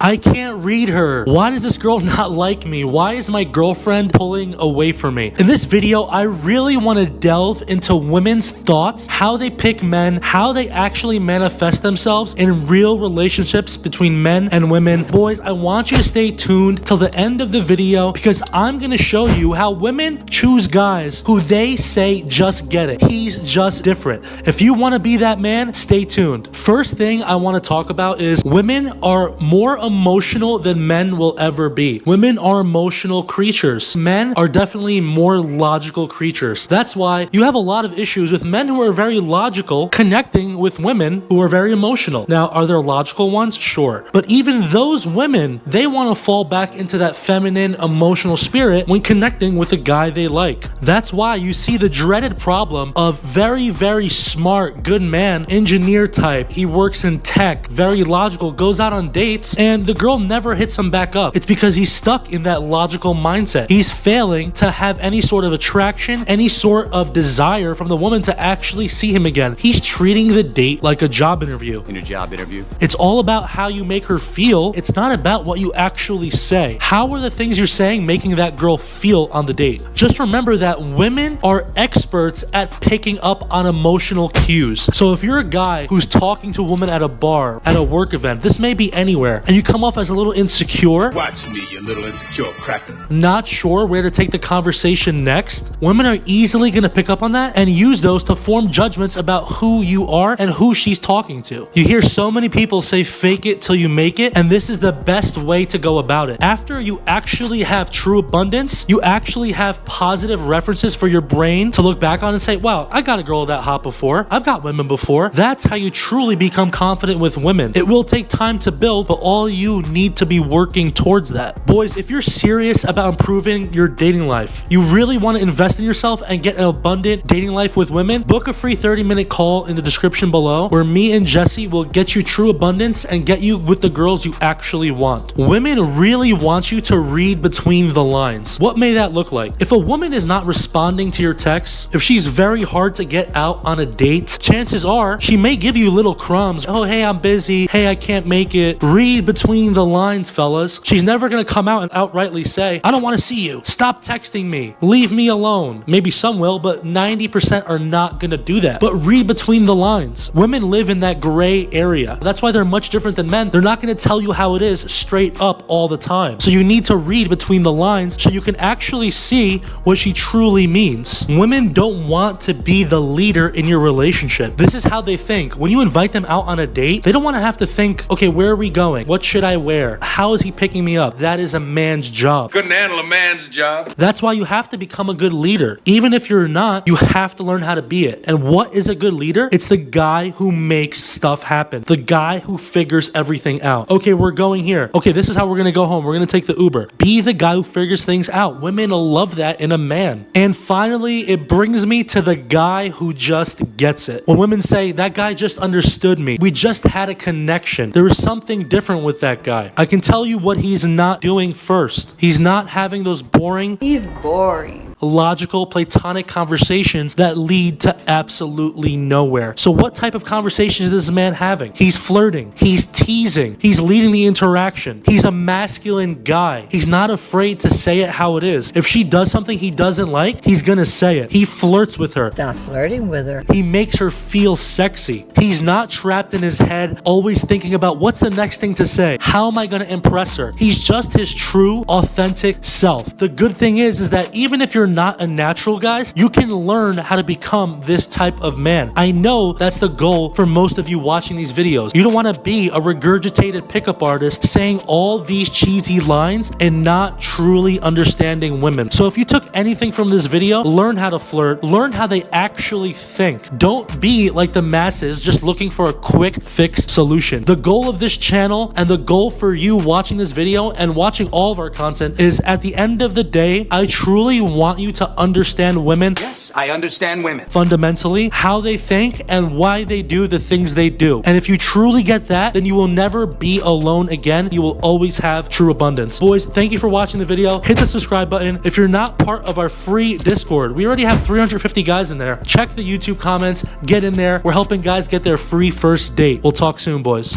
I can't read her. Why does this girl not like me? Why is my girlfriend pulling away from me? In this video, I really want to delve into women's thoughts, how they pick men, how they actually manifest themselves in real relationships between men and women. Boys, I want you to stay tuned till the end of the video because I'm going to show you how women choose guys who they say just get it. He's just different. If you want to be that man, stay tuned. First thing I want to talk about is women are more emotional than men will ever be. Women are emotional creatures. Men are definitely more logical creatures. That's why you have a lot of issues with men who are very logical connecting with women who are very emotional. Now, are there logical ones? Sure. But even those women, they want to fall back into that feminine emotional spirit when connecting with a guy they like. That's why you see the dreaded problem of very, very smart, good man, engineer type. He works in tech, very logical, goes out on dates, and the girl never hits him back up. It's because he's stuck in that logical mindset. He's failing to have any sort of attraction, any sort of desire from the woman to actually see him again. He's treating the date like a job interview. In a job interview? It's all about how you make her feel. It's not about what you actually say. How are the things you're saying making that girl feel on the date? Just remember that women are experts at picking up on emotional cues. So if you're a guy who's talking to a woman at a bar, at a work event, this may be anywhere, and you come off as a little insecure, Watch me, you little insecure cracker. not sure where to take the conversation next, women are easily going to pick up on that and use those to form judgments about who you are and who she's talking to. You hear so many people say fake it till you make it, and this is the best way to go about it. After you actually have true abundance, you actually have positive references for your brain to look back on and say, wow, I got a girl that hot before. I've got women before. That's how you truly become confident with women. It will take time to build, but all you need to be working towards that. Boys, if you're serious about improving your dating life, you really want to invest in yourself and get an abundant dating life with women, book a free 30-minute call in the description below where me and Jesse will get you true abundance and get you with the girls you actually want. Women really want you to read between the lines. What may that look like? If a woman is not responding to your texts, if she's very hard to get out on a date, chances are she may give you little crumbs. Oh, hey, I'm busy. Hey, I can't make it. Read between the lines, fellas. She's never going to come out and outrightly say, I don't want to see you. Stop texting me. Leave me alone. Maybe some will, but 90% are not going to do that. But read between the lines. Women live in that gray area. That's why they're much different than men. They're not going to tell you how it is straight up all the time. So you need to read between the lines so you can actually see what she truly means. Women don't want to be the leader in your relationship. This is how they think. When you invite them out on a date, they don't want to have to think, okay, where are we going? What should I wear? How is he picking me up? That is a man's job. Couldn't handle a man's job. That's why you have to become a good leader. Even if you're not, you have to learn how to be it. And what is a good leader? It's the guy who makes stuff happen. The guy who figures everything out. Okay, we're going here. Okay, this is how we're going to go home. We're going to take the Uber. Be the guy who figures things out. Women love that in a man. And finally, it brings me to the guy who just gets it. When women say, that guy just understood me. We just had a connection. There is something different with that guy. I can tell you what he's not doing first. He's not having those boring, He's boring. logical, platonic conversations that lead to absolutely nowhere. So what type of conversations is this man having? He's flirting. He's teasing. He's leading the interaction. He's a masculine guy. He's not afraid to say it how it is. If she does something he doesn't like, he's gonna say it. He flirts with her. Stop flirting with her. He makes her feel sexy. He's not trapped in his head, always thinking about what's the next thing to say? How am I gonna impress her? He's just his true, authentic self. The good thing is that even if you're not a natural, guys, you can learn how to become this type of man. I know that's the goal for most of you watching these videos. You don't want to be a regurgitated pickup artist saying all these cheesy lines and not truly understanding women. So if you took anything from this video, learn how to flirt, learn how they actually think. Don't be like the masses just looking for a quick fix solution. The goal of this channel and the goal for you watching this video and watching all of our content is at the end of the day, I truly want you to understand women. Yes, I understand women. Fundamentally, how they think and why they do the things they do. And if you truly get that, then you will never be alone again. You will always have true abundance. Boys, thank you for watching the video. Hit the subscribe button. If you're not part of our free Discord, we already have 350 guys in there. Check the YouTube comments, get in there. We're helping guys get their free first date. We'll talk soon, boys.